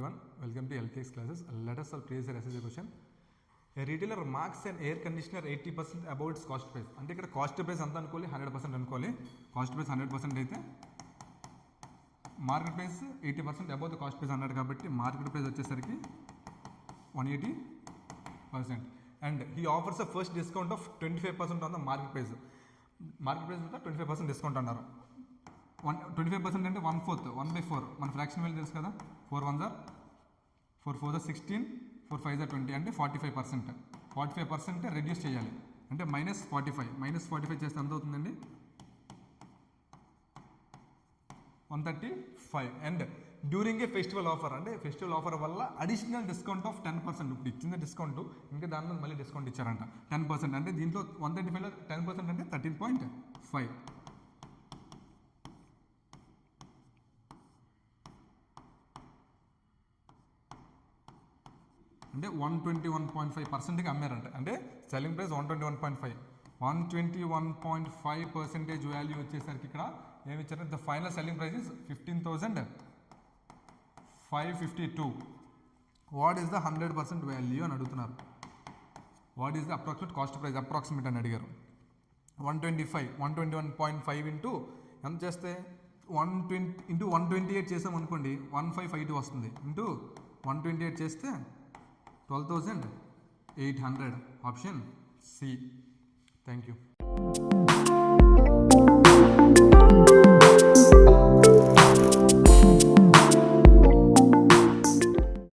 everyone, welcome to LKX classes. Let us solve previous year SSC question. A retailer marks an air conditioner 80% above its cost price. అంటే ఇక్కడ cost price అంతా అనుకోవాలి 100% అనుకోవాలి. Cost price 100% అయితే market price 80% above the cost price అన్నాడు కాబట్టి market price వచ్చేసరికి 180%. And he offers a first discount of 25% on the market price. Market price అంతా 25% డిస్కౌంట్ అన్నారు. 25% అంటే 1/4, 1/4 మన ఫ్రాక్షన్ వాల్యూ తెలుసు కదా. 4 1 4 4 16, 4 5 20 అంటే 45%. 45% రెడ్యూస్ చేయాలి అంటే -45 చేస్తే ఎంత అవుతుందండి? 135. And during a festival offer అంటే ఫెస్టివల్ ఆఫర్ వల్ల అడిషనల్ డిస్కౌంట్ ఆఫ్ 10%. ఇప్పుడు ఇచ్చిన డిస్కౌంట్ ఇంకా దాని మీద మళ్ళీ డిస్కౌంట్ ఇచ్చారంట 10%. అంటే దీంట్లో 135లో 10% అంటే 13.5. అంటే 121.5%కి అమ్మారంట. అంటే సెల్లింగ్ ప్రైస్ 121.5. 121.5% వాల్యూ వచ్చేసరికి ఇక్కడ ఏమి ఇచ్చారంటే the final selling price is 15,552. What is the 100% value అని అడుగుతున్నారు. What is the approximate cost price approximate అని అడిగారు. 121.5 ఇంటూ ఎంత చేస్తే 120 ఇంటూ 128 చేసాం అనుకోండి 1552 వస్తుంది. ఇంటూ 128 చేస్తే 12,800. Option C. Thank you.